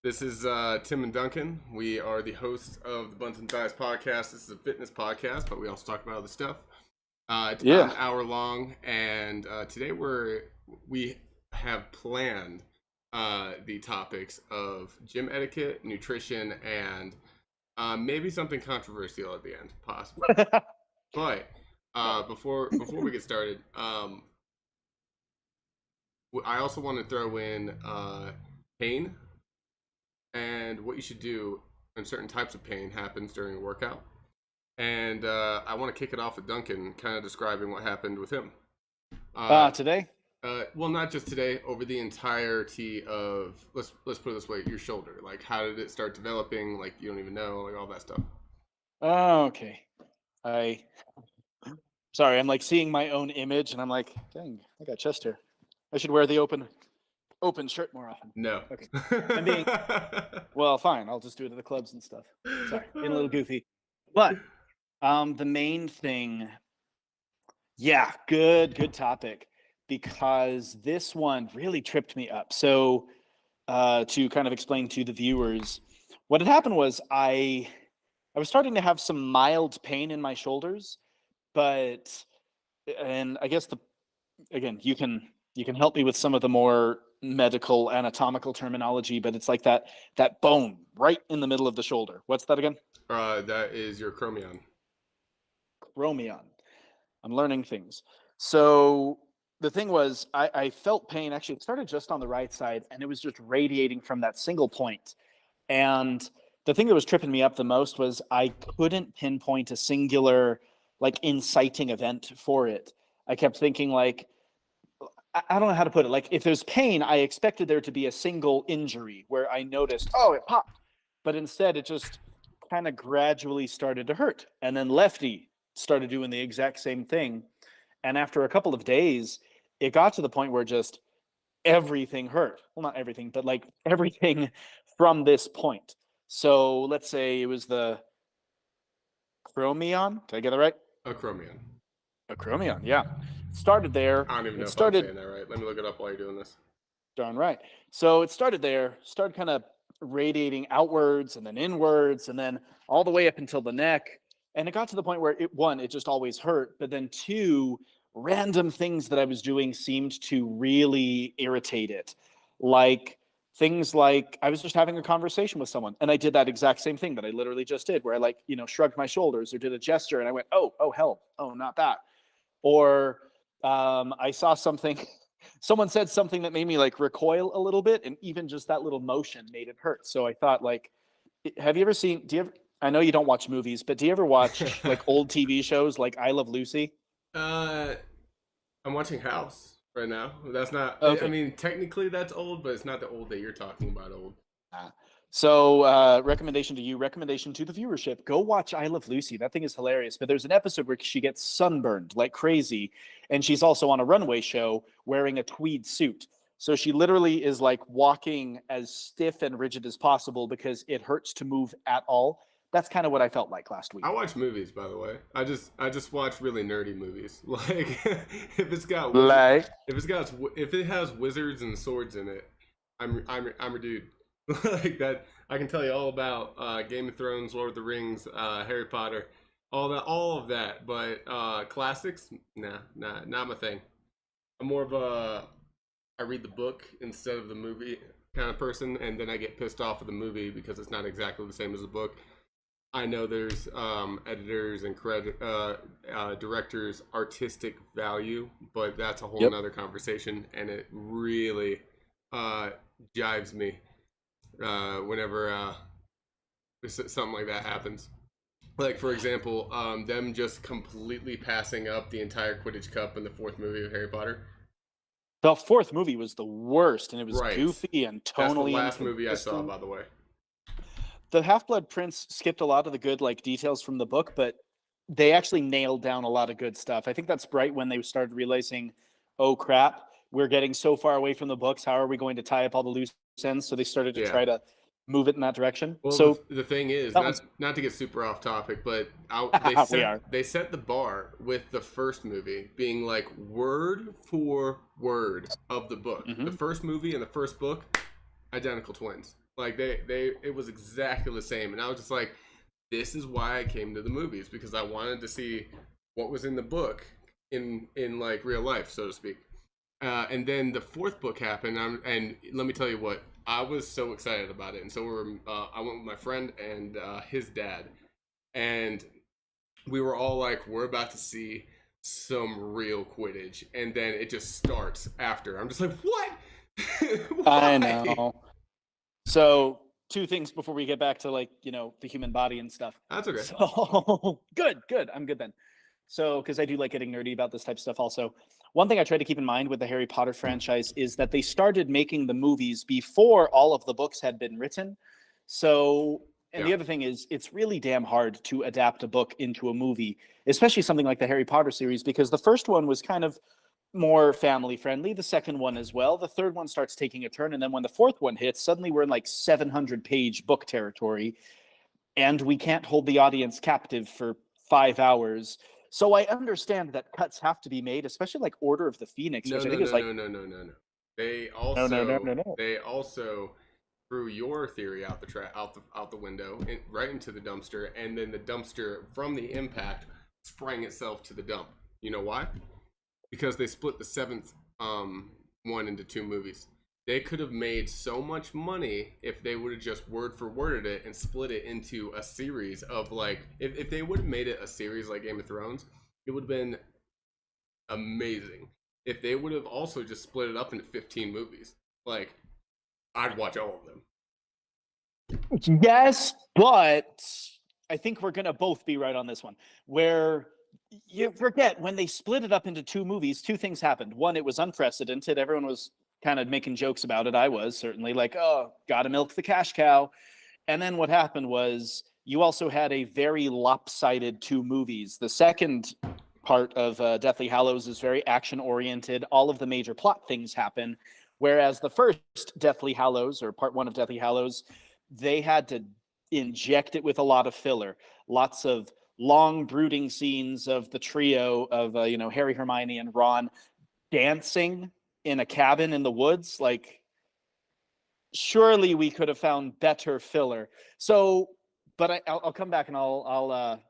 This is Tim and Duncan. We are the hosts of the Buns and Thighs podcast. This is a fitness podcast, but we also talk about other stuff. It's about an hour long, and today we have planned the topics of gym etiquette, nutrition, and maybe something controversial at the end, possibly. But before we get started, I also want to throw in pain and what you should do when certain types of pain happens during a workout. And I want to kick it off with Duncan, kind of describing what happened with him. Today? Well, not just today, over the entirety of, let's put it this way, your shoulder. Like, how did it start developing? Like, you don't even know, like all that stuff. Oh, okay. Sorry, I'm like seeing my own image, and I'm like, dang, I got chest hair. I should wear the open shirt more often. No. Okay. Well, fine. I'll just do it at the clubs and stuff. Sorry, being a little goofy. But the main thing, yeah, good topic, because this one really tripped me up. So to kind of explain to the viewers, what had happened was I was starting to have some mild pain in my shoulders, and I guess again, you can help me with some of the more medical anatomical terminology, but it's like that bone right in the middle of the shoulder. What's that again? That is your chromion. Chromion. I'm learning things. So the thing was, I felt pain. Actually, it started just on the right side, and it was just radiating from that single point. And the thing that was tripping me up the most was I couldn't pinpoint a singular, like, inciting event for it. I kept thinking, like, I don't know how to put it. Like, if there's pain, I expected there to be a single injury where I noticed, oh, it popped. But instead, it just kind of gradually started to hurt. And then lefty started doing the exact same thing. And after a couple of days, it got to the point where just everything hurt. Well, not everything, but like everything from this point. So let's say it was the chromion. Did I get it right? Chromion. A chromion, yeah. Started there. I don't even know It if I'm started saying that right. Let me look it up while you're doing this. darn right. So it started there, started kind of radiating outwards and then inwards and then all the way up until the neck. And it got to the point where it just always hurt. But then two, random things that I was doing seemed to really irritate it. Like things like I was just having a conversation with someone and I did that exact same thing that I literally just did, where I shrugged my shoulders or did a gesture and I went, oh, hell, oh, not that. Or I saw something, someone said something that made me like recoil a little bit, and even just that little motion made it hurt. So I thought, like, have you ever seen, I know you don't watch movies, but do you ever watch like old TV shows like I Love Lucy? I'm watching House right now. That's not, Okay. I mean, technically that's old, but it's not the old that you're talking about old. So recommendation to you, recommendation to the viewership, go watch I Love Lucy. That thing is hilarious. But there's an episode where she gets sunburned like crazy, and she's also on a runway show wearing a tweed suit. So she literally is like walking as stiff and rigid as possible because it hurts to move at all. That's kind of what I felt like last week. I watch movies, by the way. I just watch really nerdy movies. Like if it has wizards and swords in it, I'm a dude. Like that, I can tell you all about Game of Thrones, Lord of the Rings, Harry Potter, all of that. But classics, not my thing. I'm more of I read the book instead of the movie kind of person, and then I get pissed off with the movie because it's not exactly the same as the book. I know there's editors and directors' artistic value, but that's a whole nother conversation, and it really jives me whenever something like that happens. Like, for example, them just completely passing up the entire Quidditch Cup in the fourth movie of Harry Potter. The fourth movie was the worst, and it was goofy and tonally. That's the last movie I saw, by the way. The Half-Blood Prince skipped a lot of the good like details from the book, but they actually nailed down a lot of good stuff. I think that's right when they started realizing, oh crap, we're getting so far away from the books. How are we going to tie up all the loose ends? So they started to try to move it in that direction. Well, so the thing is, not to get super off topic, but they set the bar with the first movie being like word for word of the book. Mm-hmm. The first movie and the first book, identical twins. Like it was exactly the same, and I was just like, this is why I came to the movies, because I wanted to see what was in the book in like real life, so to speak. And then the fourth book happened, and let me tell you what, I was so excited about it, and so I went with my friend and his dad, and we were all like, we're about to see some real Quidditch, and then it just starts after. I'm just like, what? I Why? know. So two things before we get back to like, the human body and stuff. That's okay. So good. I'm good then. So, because I do like getting nerdy about this type of stuff also. One thing I try to keep in mind with the Harry Potter franchise is that they started making the movies before all of the books had been written. So, and Yeah. the other thing is, it's really damn hard to adapt a book into a movie, especially something like the Harry Potter series, because the first one was kind of more family friendly, the second one as well. The third one starts taking a turn. And then when the fourth one hits, suddenly we're in like 700-page book territory, and we can't hold the audience captive for 5 hours. So I understand that cuts have to be made, especially like Order of the Phoenix, No, which I no, think is no, like no, no, no, no, no. They no, no, no, also no, no. they also threw your theory out the window right into the dumpster, and then the dumpster from the impact sprang itself to the dump. You know why? Because they split the seventh one into two movies. They could have made so much money if they would have just word for worded it and split it into a series of like, if they would have made it a series like Game of Thrones, it would have been amazing. If they would have also just split it up into 15 movies, like, I'd watch all of them. Yes, but I think we're gonna both be right on this one. Where you forget when they split it up into two movies, two things happened. One, it was unprecedented. Everyone was kind of making jokes about it. I was certainly like, oh, gotta milk the cash cow. And then what happened was you also had a very lopsided two movies. The second part of Deathly Hallows is very action oriented. All of the major plot things happen. Whereas the first Deathly Hallows, or part one of Deathly Hallows, they had to inject it with a lot of filler, lots of long brooding scenes of the trio of Harry, Hermione, and Ron dancing in a cabin in the woods. Like, surely we could have found better filler. So, but I'll come back and I'll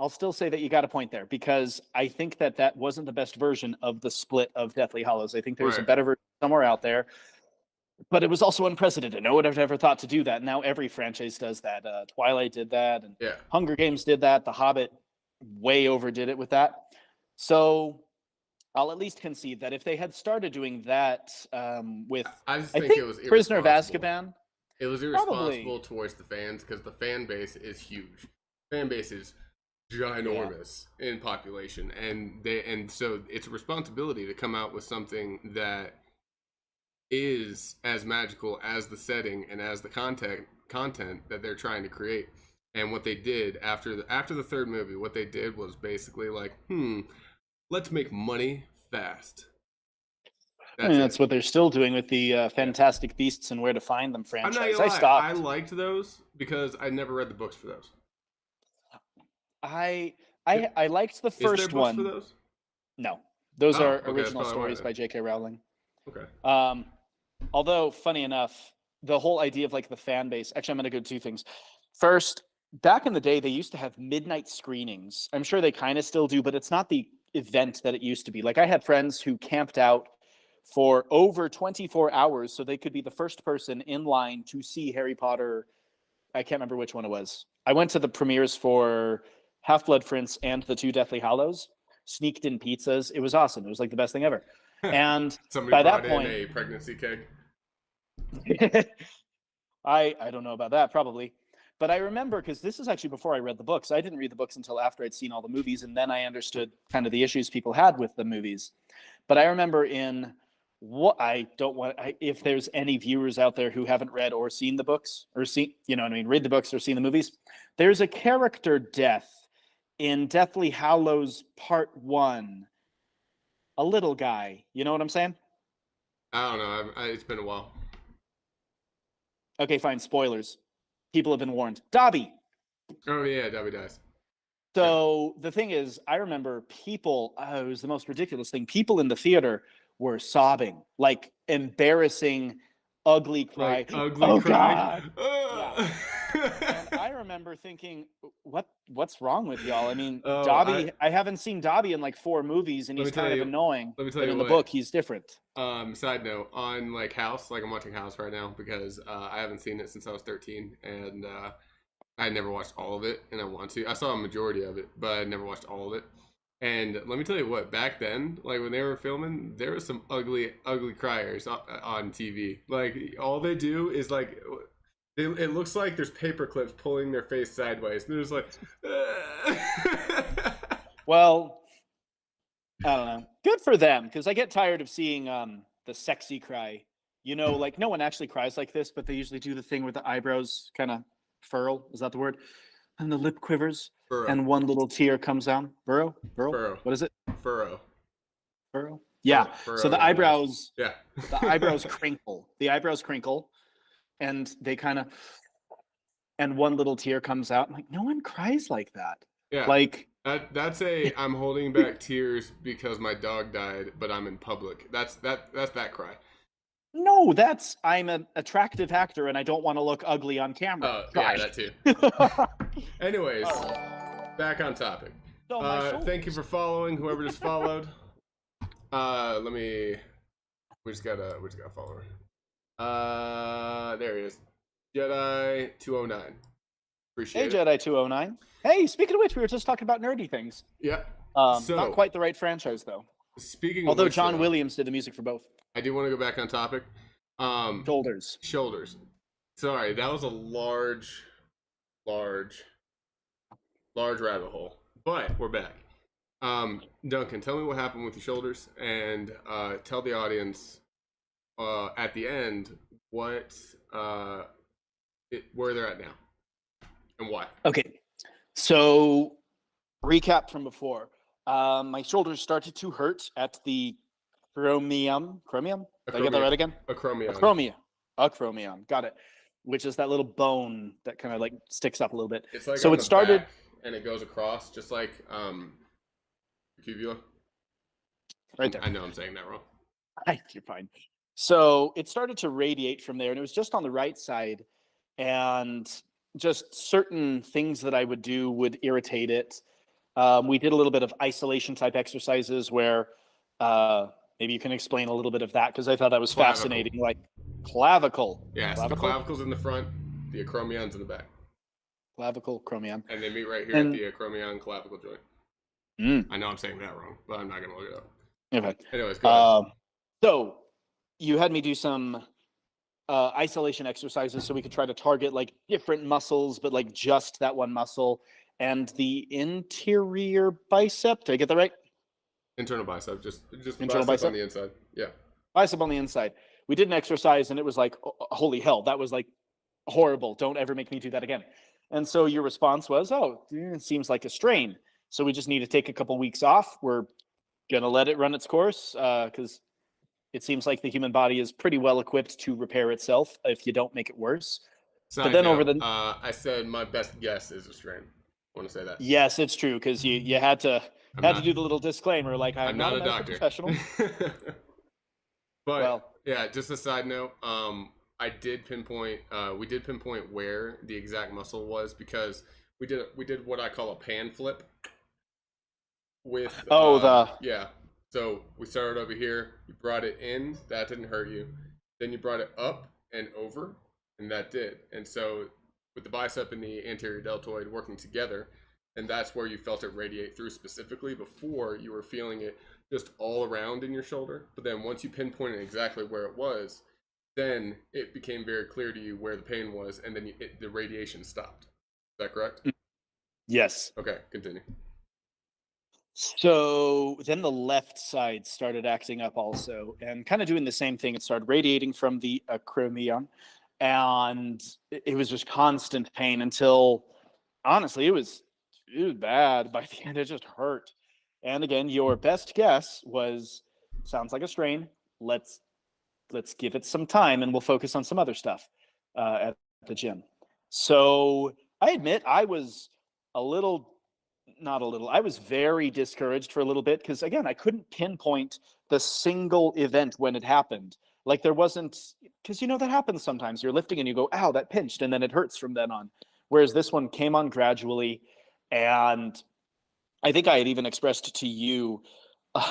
still say that you got a point there, because I think that wasn't the best version of the split of Deathly Hallows. I think there's a Right. better version somewhere out there, but it was also unprecedented. No one had ever thought to do that. Now every franchise does that. Twilight did that, and Yeah. Hunger Games did that. The Hobbit way overdid it with that. So I'll at least concede that if they had started doing that with, I just I think it think, was Prisoner of irresponsible. Azkaban, It was probably, irresponsible towards the fans because the fan base is huge. Fan base is yeah. ginormous in population, and so it's a responsibility to come out with something that is as magical as the setting and as the content that they're trying to create. And what they did after the third movie, what they did was basically like, let's make money fast. That's And it. that's what they're still doing with the Yeah. Fantastic Beasts and Where to Find Them I'm not franchise. gonna I lie, I stopped. liked those because I never read the books for those. I It, I liked the is there first books for one. those? No, those Oh, are okay, that's original probably why stories then. by J.K. Rowling. Okay. Um, although funny enough, the whole idea of like the fan base. Actually, I'm going to go two things. First, back in the day, they used to have midnight screenings. I'm sure they kind of still do, but it's not the event that it used to be. Like, I had friends who camped out for over 24 hours so they could be the first person in line to see Harry Potter. I can't remember which one it was. I went to the premieres for Half Blood Prince and the two Deathly Hallows, sneaked in pizzas. It was awesome. It was like the best thing ever. And Somebody by that brought in point, a pregnancy keg. I don't know about that, probably. But I remember, because this is actually before I read the books. I didn't read the books until after I'd seen all the movies, and then I understood kind of the issues people had with the movies. But I remember in what I don't want, if there's any viewers out there who haven't read or seen the books, or seen, what I mean, read the books or seen the movies, there's a character death in Deathly Hallows Part 1. A little guy. You know what I'm saying? I don't know. It's been a while. Okay, fine. Spoilers. People have been warned. Dobby. Oh yeah, Debbie dies. Yeah. So the thing is, I remember people, it was the most ridiculous thing. People in the theater were sobbing, like embarrassing, ugly cry. Like ugly Oh cry. God. Yeah. And I remember thinking, what's wrong with y'all? I mean, Oh, Dobby, I haven't seen Dobby in like 4 movies, and let me he's tell kind of you. annoying. Let me tell But you in the what. book, he's different. Side note on like House, like I'm watching House right now because I haven't seen it since I was 13, and I never watched all of it, and I want to. I saw a majority of it, but I never watched all of it. And let me tell you what, back then, like when they were filming, there was some ugly, ugly criers on TV. Like all they do is like, it looks like there's paper clips pulling their face sideways. And they're just like, Well, I don't know. Good for them, because I get tired of seeing the sexy cry. You know, like no one actually cries like this, but they usually do the thing where the eyebrows kind of furl. Is that the word? And the lip quivers, furrow, and one little tear comes down. Burrow. furrow, What is it? furrow, Furrow. Yeah. So furrow the is the nose. eyebrows, Yeah. the eyebrows crinkle. The eyebrows crinkle, and they kind of, and one little tear comes out. I'm like, no one cries like that. Yeah. Like That's a I'm holding back tears because my dog died, but I'm in public. That's that cry. no, that's I'm an attractive actor and I don't want to look ugly on camera. Yeah, Cry. that too. Anyways, back on topic. So my Thank you shoulders. for following whoever just followed. Let me. We just got a follower. There he is. Jedi 209. Hey, Appreciate it. Jedi 209. Hey, speaking of which, we were just talking about nerdy things. Yeah. Not quite the right franchise though. Speaking of Although which, John Williams did the music for both. I do want to go back on topic. Shoulders. Shoulders. Sorry, that was a large rabbit hole. But we're back. Duncan, tell me what happened with your shoulders, and tell the audience at the end where they're at now and why. Okay, so recap from before. My shoulders started to hurt at the chromium. Chromium? Did I get that right again? Acromion. Acromion. Got it. Which is that little bone that kind of like sticks up a little bit. It's like so on it the started back and it goes across, just like cuvula. right there. I know I'm saying that wrong. You're fine. So it started to radiate from there, and it was just on the right side, and just certain things that I would do would irritate it. We did a little bit of isolation type exercises where maybe you can explain a little bit of that because I thought that was Clavicle. fascinating. Like clavicle. Yes, the clavicle's in the front, the acromion's in the back. Clavicle, chromium. And they meet right here at the acromion clavicle joint. I know I'm saying that wrong, but I'm not going to look it up. Okay. Anyways, go ahead. So you had me do some isolation exercises so we could try to target like different muscles, but like just that one muscle and the interior bicep. Did I get that right? Internal bicep, just Internal bicep on the inside. Yeah. Bicep on the inside. We did an exercise and it was like, holy hell, that was like horrible. Don't ever make me do that again. And so your response was, oh, it seems like a strain. So we just need to take a couple weeks off. We're going to let it run its course because it seems like the human body is pretty well equipped to repair itself if you don't make it worse. Side but then note, I said my best guess is a strain. I want to say that. Yes, it's true because you had to do the little disclaimer like I'm not a medical professional. But yeah, just a side note. I did pinpoint. We did pinpoint where the exact muscle was because we did what I call a pan flip. With yeah. So we started over here. You brought it in. That didn't hurt you. Then you brought it up and over, and that did. And so with the bicep and the anterior deltoid working together, and that's where you felt it radiate through specifically. Before you were feeling it just all around in your shoulder, but then once you pinpointed exactly where it was, then it became very clear to you where the pain was, and then the radiation stopped. Is that correct? Yes. Okay, continue. So then the left side started acting up also and kind of doing the same thing. It started radiating from the acromion, and it was just constant pain until honestly it was bad. By the end, it just hurt. And again, your best guess was sounds like a strain. Let's give it some time and we'll focus on some other stuff at the gym. So I admit I was I was very discouraged for a little bit because again, I couldn't pinpoint the single event when it happened. Like there wasn't because that happens sometimes. You're lifting and you go, ow, that pinched, and then it hurts from then on. Whereas this one came on gradually, and I think I had even expressed to you,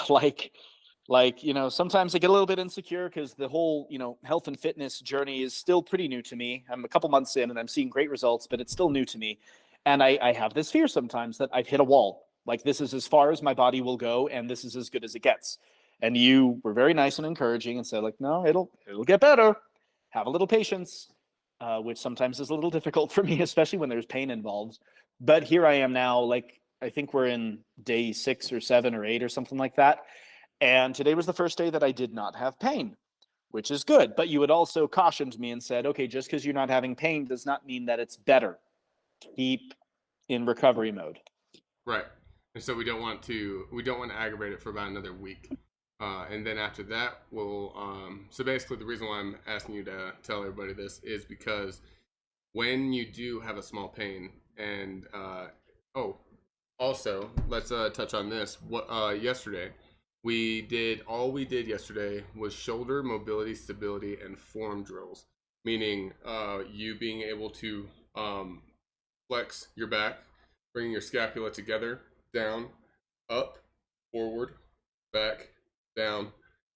like sometimes I get a little bit insecure because the whole health and fitness journey is still pretty new to me. I'm a couple months in and I'm seeing great results, but it's still new to me, and I have this fear sometimes that I've hit a wall. Like, this is as far as my body will go, and this is as good as it gets. And you were very nice and encouraging and said, like, no, it'll get better. Have a little patience, which sometimes is a little difficult for me, especially when there's pain involved. But here I am now, like, I think we're in day 6 or 7 or 8 or something like that. And today was the first day that I did not have pain, which is good. But you had also cautioned me and said, okay, just because you're not having pain does not mean that it's better. Keep in recovery mode. Right. And so we don't want to aggravate it for about another week. And then after that, we'll so basically the reason why I'm asking you to tell everybody this is because when you do have a small pain, and also let's touch on this. Yesterday we did yesterday was shoulder mobility, stability, and form drills, meaning you being able to flex your back, bringing your scapula together, down, up, forward, back, down,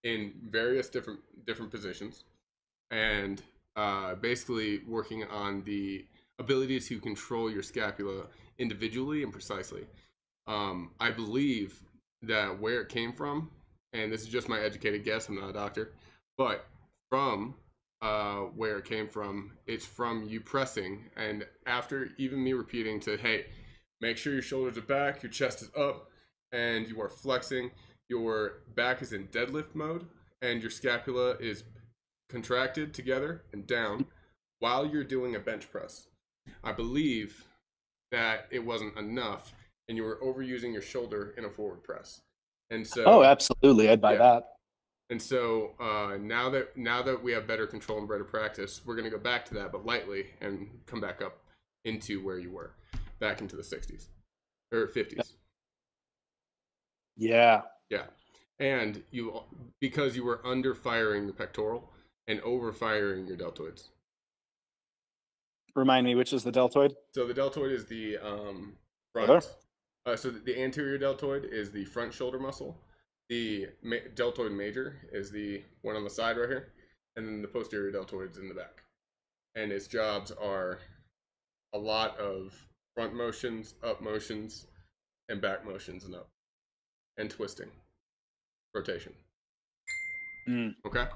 in various different positions, and basically working on the ability to control your scapula individually and precisely. I believe that where it came from, and this is just my educated guess, I'm not a doctor, but from where it came from, it's from you pressing, and after even me repeating to, hey, make sure your shoulders are back, your chest is up, and you are flexing, your back is in deadlift mode, and your scapula is contracted together and down while you're doing a bench press. I believe that it wasn't enough and you were overusing your shoulder in a forward press. And Oh, so, absolutely. I'd buy yeah. that. And so now that we have better control and better practice, we're going to go back to that, but lightly, and come back up into where you were, back into the 60s or 50s. Yeah. Yeah. And because you were under firing the pectoral and over firing your deltoids. Remind me, which is the deltoid? So the deltoid is the Brother? front. So the anterior deltoid is the front shoulder muscle. The deltoid major is the one on the side right here, and then the posterior deltoid is in the back. And its jobs are a lot of front motions, up motions, and back motions, and up, and twisting, rotation. Okay.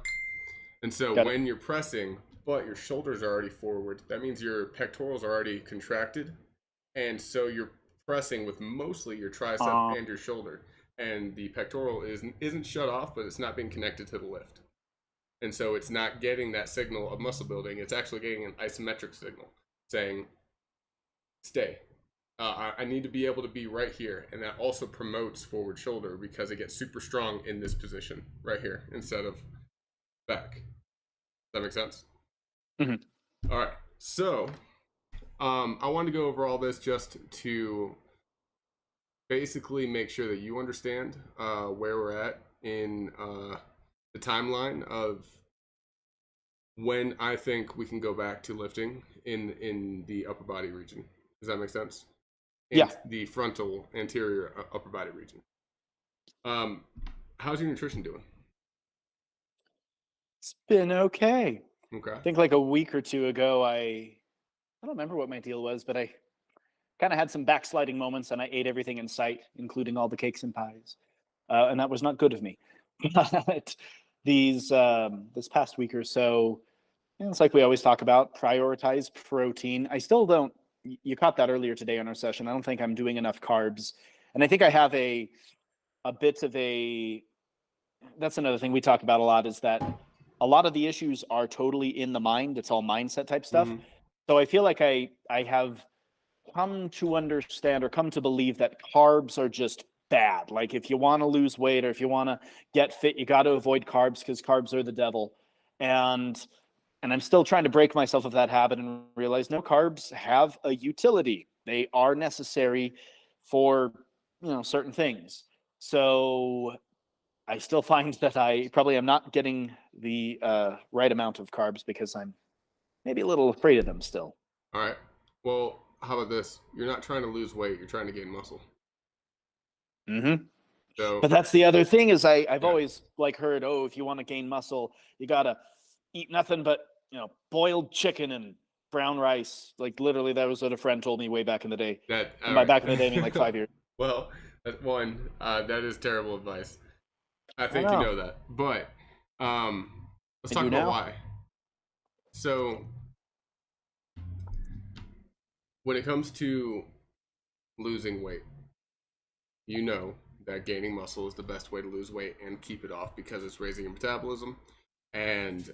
And so Got it. when you're pressing, but your shoulders are already forward, that means your pectorals are already contracted, and so you're pressing with mostly your tricep and your shoulder, and the pectoral isn't shut off, but it's not being connected to the lift, and so it's not getting that signal of muscle building. It's actually getting an isometric signal saying, "Stay." I need to be able to be right here, and that also promotes forward shoulder because it gets super strong in this position right here instead of back. Does that make sense? Mm-hmm. All right. So I wanted to go over all this just to basically make sure that you understand where we're at in the timeline of when I think we can go back to lifting in the upper body region. Does that make sense? Yeah. And the frontal anterior upper body region. How's your nutrition doing? It's been okay. Okay. I think like a week or two ago, I don't remember what my deal was, but I kind of had some backsliding moments and I ate everything in sight, including all the cakes and pies. And that was not good of me. But this past week or so, it's like we always talk about, prioritize protein. I still don't, you caught that earlier today on our session. I don't think I'm doing enough carbs. And I think I have a bit of that's another thing we talk about a lot, is that a lot of the issues are totally in the mind. It's all mindset type stuff. Mm-hmm. So I feel like I have come to understand or come to believe that carbs are just bad. Like, if you want to lose weight or if you want to get fit, you got to avoid carbs because carbs are the devil. And I'm still trying to break myself of that habit and realize, no, carbs have a utility. They are necessary for certain things. So I still find that I probably am not getting the right amount of carbs because I'm maybe a little afraid of them still. All right. Well, how about this? You're not trying to lose weight. You're trying to gain muscle. Mm-hmm. So, But that's the other thing is I've yeah, always like heard, oh, if you want to gain muscle, you gotta eat nothing but boiled chicken and brown rice. Like literally, that was what a friend told me way back in the day. that And all by back in the day, I mean like right. 5 years. Well, that is terrible advice. I I think you know. know that. But let's I talk do about now. why. So, when it comes to losing weight, you know that gaining muscle is the best way to lose weight and keep it off because it's raising your metabolism, and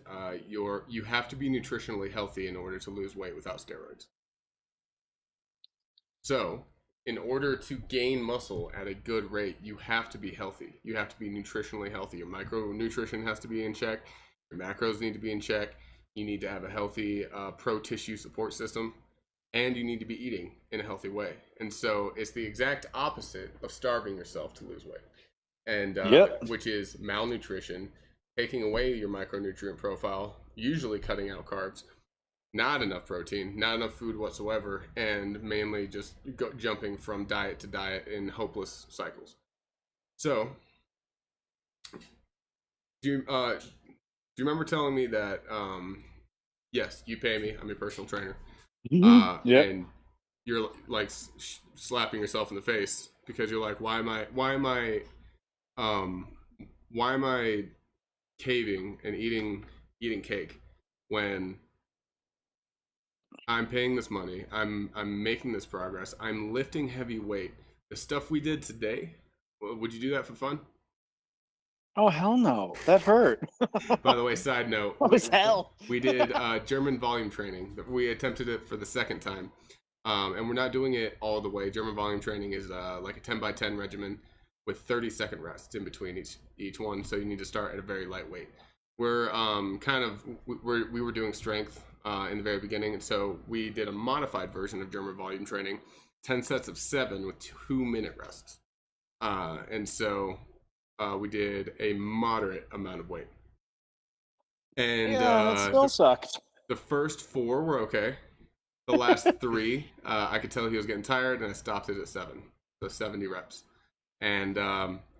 you have to be nutritionally healthy in order to lose weight without steroids. So, in order to gain muscle at a good rate, you have to be healthy. You have to be nutritionally healthy. Your micronutrition has to be in check. Your macros need to be in check. You need to have a healthy pro tissue support system, and you need to be eating in a healthy way. And so, it's the exact opposite of starving yourself to lose weight, and Yep. which is malnutrition, taking away your micronutrient profile, usually cutting out carbs, not enough protein, not enough food whatsoever, and mainly just jumping from diet to diet in hopeless cycles. So, do you remember telling me that? Yes, you pay me. I'm your personal trainer, Yep. and you're like slapping yourself in the face because you're like, um, why am I caving and eating cake when I'm paying this money. I'm making this progress. I'm lifting heavy weight. The stuff we did today, would you do that for fun? Oh hell no, that hurt. By the way, side note, What was hell? we did German volume training. We attempted it for the second time, and we're not doing it all the way. German volume training is like a 10 by 10 regimen with 30-second rests in between each one. So you need to start at a very light weight. We're we were doing strength in the very beginning, and so we did a modified version of German volume training, 10 sets of 7 with 2-minute rests, and so we did a moderate amount of weight, and Yeah, that still sucked. the first 4 were okay. The last 3, I could tell he was getting tired, and I stopped it at 7, so 70 reps, and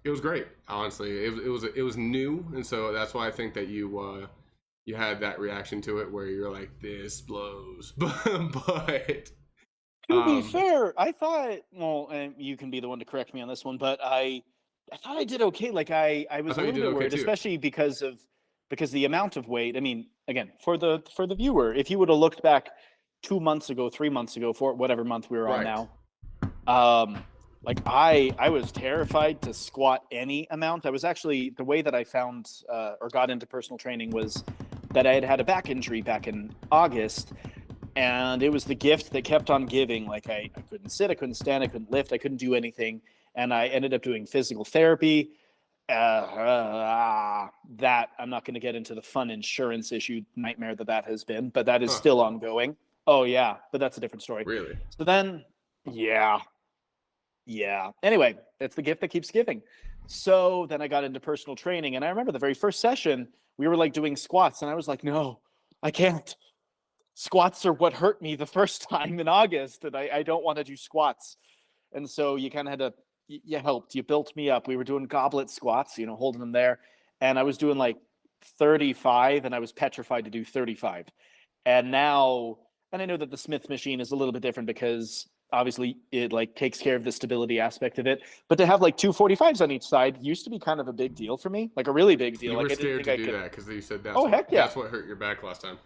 it was great. Honestly, it was new, and so that's why I think that you had that reaction to it where you're like, this blows, but To be um, fair, I thought, well, and you can be the one to correct me on this one, but I thought I did okay. Like I I was a thought you little did bit okay worried, too. especially because the amount of weight. I mean, again, for the viewer, if you would have looked back 2 months ago, 3 months ago, for whatever month we were on Right. now, um, like I was terrified to squat any amount. I was actually the way that I found or got into personal training was that I had had a back injury back in August, and it was the gift that kept on giving. Like I couldn't sit, I couldn't stand, I couldn't lift, I couldn't do anything, and I ended up doing physical therapy. That I'm not going to get into the fun insurance issue nightmare that has been, but that is Huh. still ongoing. Oh yeah, but that's a different story. Really? So then, yeah, yeah. Anyway, it's the gift that keeps giving. So then I got into personal training, and I remember the very first session we were like doing squats, and I was like, no, I can't. Squats are what hurt me the first time in August, and I don't want to do squats. And so you kind of had to, you helped, you built me up. We were doing goblet squats, holding them there. And I was doing like 35, and I was petrified to do 35. And now, and I know that the Smith machine is a little bit different because obviously it like takes care of the stability aspect of it. But to have like two 45s on each side used to be kind of a big deal for me, like a really big deal. You were Like I didn't scared think to I do could. that because you said Oh heck yeah. that's what hurt your back last time.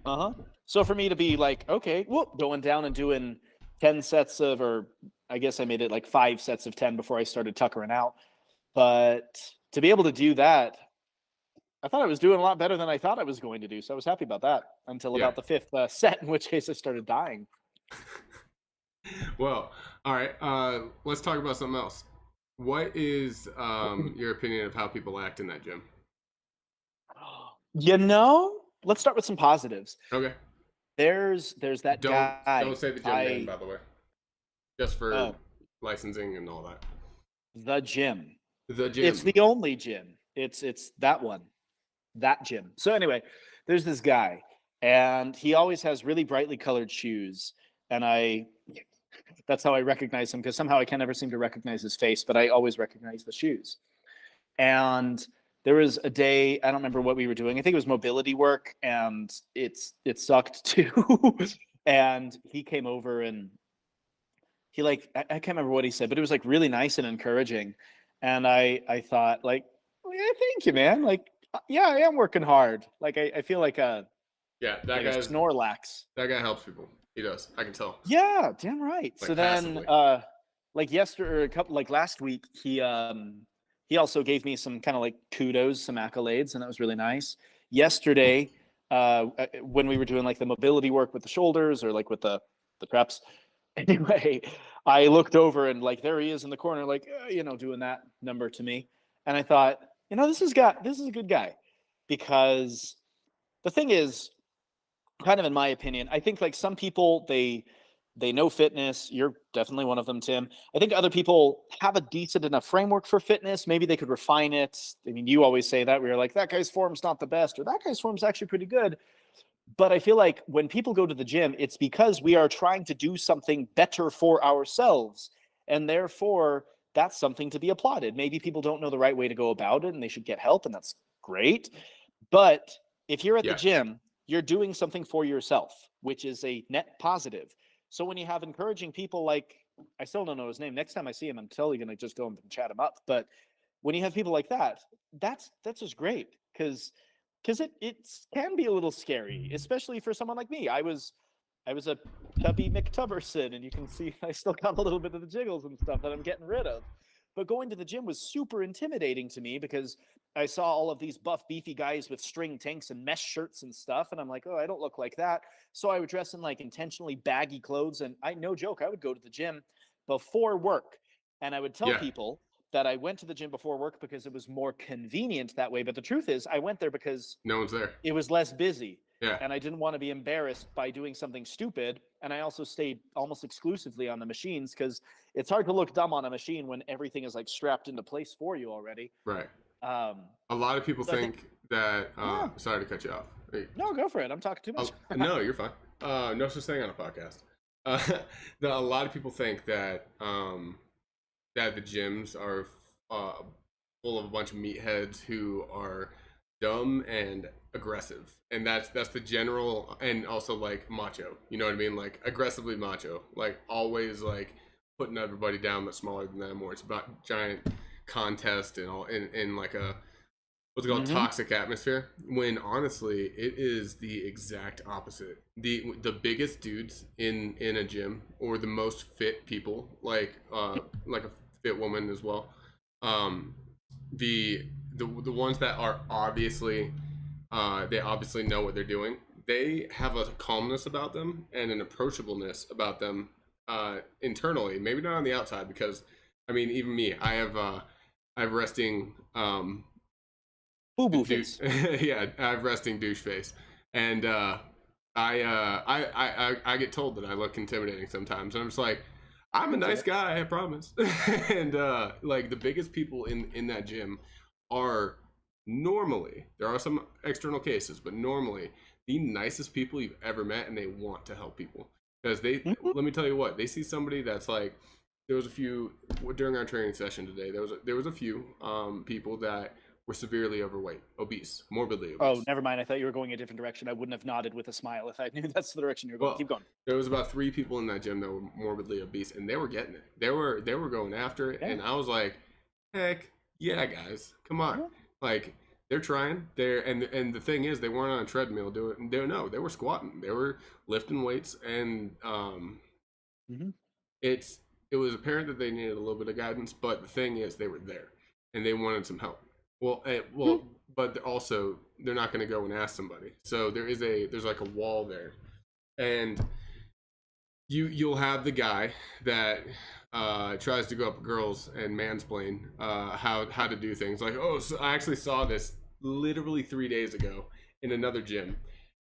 Uh-huh. So for me to be like, okay, whoop, going down and doing 10 sets of, or I guess I made it like 5 sets of 10 before I started tuckering out. But to be able to do that, I thought I was doing a lot better than I thought I was going to do. So I was happy about that until Yeah. about the fifth set, in which case I started dying. Well, all right. Let's talk about something else. What is your opinion of how people act in that gym? Let's start with some positives. Okay. There's that Don't guy. say the gym name, I by the way, just for Oh, licensing and all that. the gym. The It's gym. the only gym. It's that one, that gym. So anyway, there's this guy, and he always has really brightly colored shoes, and I that's how I recognize him because somehow I can never seem to recognize his face, but I always recognize the shoes. And there was a day, I don't remember what we were doing. I think it was mobility work, and it sucked too. And he came over and he like I can't remember what he said, but it was like really nice and encouraging. And I thought like, well, yeah, thank you, man. Like, yeah, I am working hard. Like I feel Yeah, like a Snorlax. that guy helps people. He does. I can tell. Yeah, damn right. So Like then passively. like yesterday or a couple like last week, he also gave me some kind of like kudos, some accolades, and that was really nice. Yesterday, when we were doing like the mobility work with the shoulders or like with the preps, anyway, I looked over and like there he is in the corner, like doing that number to me, and I thought, this is a good guy, because the thing is, kind of in my opinion, I think like some people they know fitness. You're definitely one of them, Tim. I think other people have a decent enough framework for fitness. Maybe they could refine it. I mean, you always say that, where you're like, that guy's form's not the best, or that guy's form's actually pretty good. But I feel like when people go to the gym, it's because we are trying to do something better for ourselves. And therefore, that's something to be applauded. Maybe people don't know the right way to go about it and they should get help, and that's great. But if you're at the Yeah. gym, you're doing something for yourself, which is a net positive. So when you have encouraging people like, I still don't know his name. Next time I see him, I'm totally going to just go and chat him up. But when you have people like that, that's just great, because it can be a little scary, especially for someone like me. I was a tubby McTubberson, and you can see I still got a little bit of the jiggles and stuff that I'm getting rid of. But going to the gym was super intimidating to me because I saw all of these buff, beefy guys with string tanks and mesh shirts and stuff, and I'm like, oh, I don't look like that. So I would dress in like intentionally baggy clothes, and no joke, I would go to the gym before work, and I would tell Yeah. people that I went to the gym before work because it was more convenient that way. But the truth is, I went there because No one's there. it was less busy, Yeah. and I didn't want to be embarrassed by doing something stupid. And I also stayed almost exclusively on the machines because it's hard to look dumb on a machine when everything is like strapped into place for you already. Right. Um, A lot of people so I think, think that. yeah, Sorry to cut you off. Hey, no, go for it. I'm talking too much. no, you're fine. No such thing on a podcast. Uh, a lot of people think that that the gyms are uh, full of a bunch of meatheads who are dumb and aggressive, and that's the general, and also like macho. You know what I mean? Like aggressively macho, like always like putting everybody down that's smaller than them, or it's about giant contest and all in like a what's it called Mm-hmm. toxic atmosphere, when honestly it is the exact opposite. The biggest dudes in a gym, or the most fit people, like a fit woman as well, um the ones that are obviously they obviously know what they're doing. They have a calmness about them and an approachableness about them, internally, maybe not on the outside, because I mean, even me, I have resting Boo boo dude. face. Yeah, I have resting douche face, and I get told that I look intimidating sometimes, and I'm just like, I'm a That's nice okay. guy, I promise. And like the biggest people in that gym are normally, there are some external cases, but normally the nicest people you've ever met, and they want to help people, because they, Mm-hmm. let me tell you what, they see somebody that's like, there was a few during our training session today. There was a few people that were severely overweight, obese, morbidly Oh, obese. never mind. I thought you were going a different direction. I wouldn't have nodded with a smile if I knew that's the direction you were going. Well, Keep going. there was about 3 people in that gym that were morbidly obese, and they were getting it. They were going after it, Yeah. and I was like, heck yeah, guys, come on, Yeah. like they're trying. And the thing is, they weren't on a treadmill doing it. They no, they were squatting, they were lifting weights, and Mm-hmm. it's it was apparent that they needed a little bit of guidance, but the thing is, they were there and they wanted some help. Well, but also they're not going to go and ask somebody. So there's like a wall there, and you'll have the guy that tries to go up girls and mansplain how to do things. Like, oh, so I actually saw this literally 3 days ago in another gym,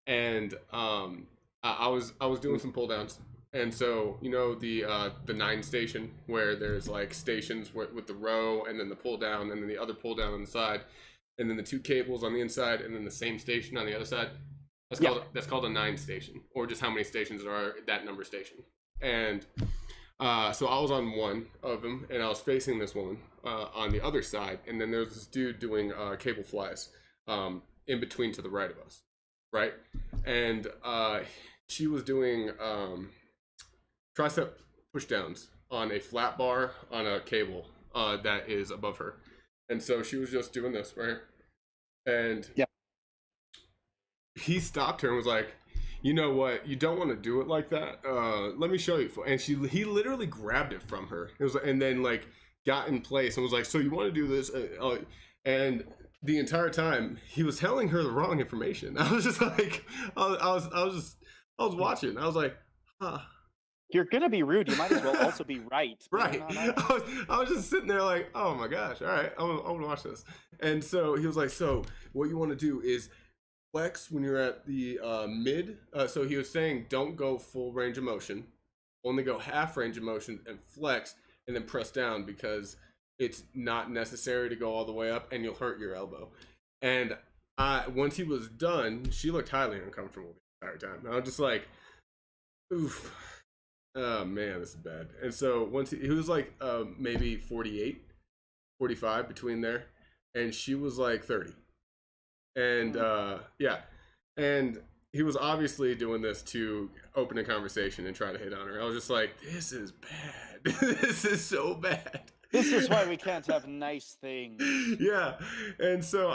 and I was doing some pull downs, And so the 9 station where there's like stations with the row and then the pull down and then the other pull down on the side, and then the 2 cables on the inside and then the same station on the other side. Yeah. That's called a 9 station, or just how many stations there are that number station. And so I was on one of them, and I was facing this woman on the other side, and then there's this dude doing cable flies in between to the right of us, right? And she was doing tricep pushdowns on a flat bar on a cable that is above her, and so she was just doing this right here, and Yeah. he stopped her and was like, "You know what? You don't want to do it like that. Let me show you." And he literally grabbed it from her. It was, and then like got in place and was like, "So you want to do this?" And the entire time he was telling her the wrong information. I was just like, I was watching. I was like, huh. You're gonna be rude. You might as well also be right. Right. I was just sitting there like, oh my gosh, all right, I'm gonna watch this. And so he was like, so what you want to do is flex when you're at the mid. So he was saying, don't go full range of motion, only go half range of motion and flex, and then press down because it's not necessary to go all the way up, and you'll hurt your elbow. And once he was done, she looked highly uncomfortable the entire time. I was just like, oof. Oh man, this is bad. And so once he was like maybe 48, 45 between there, and she was like 30. And yeah, and he was obviously doing this to open a conversation and try to hit on her. I was just like, this is bad. This is so bad. This is why we can't have nice things. Yeah, and so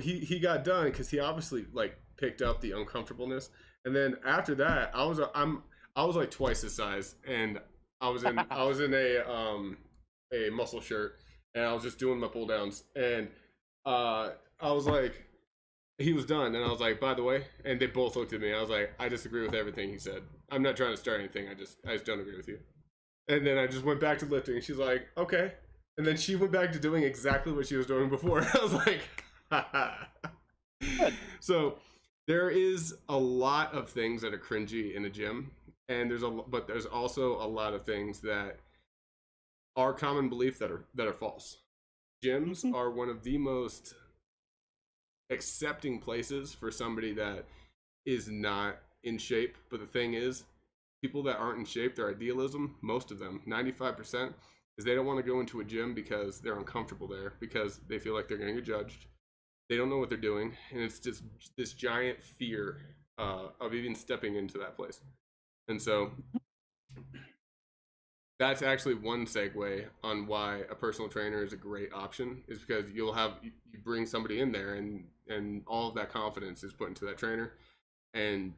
he got done because he obviously like picked up the uncomfortableness, and then after that, I was like twice his size, and I was in a muscle shirt, and I was just doing my pull downs, and I was like, he was done, and I was like, by the way, and they both looked at me. I was like, I disagree with everything he said. I'm not trying to start anything. I just don't agree with you. And then I just went back to lifting, and she's like, okay. And then she went back to doing exactly what she was doing before. I was like, ha. So there is a lot of things that are cringy in a gym, and but there's also a lot of things that are common belief that are false. Gyms are one of the most accepting places for somebody that is not in shape. But the thing is, people that aren't in shape, their idealism, most of them, 95%, is they don't want to go into a gym because they're uncomfortable there, because they feel like they're going to get judged. They don't know what they're doing, and it's just this giant fear of even stepping into that place. And so that's actually one segue on why a personal trainer is a great option, is because you bring somebody in there, and all of that confidence is put into that trainer, and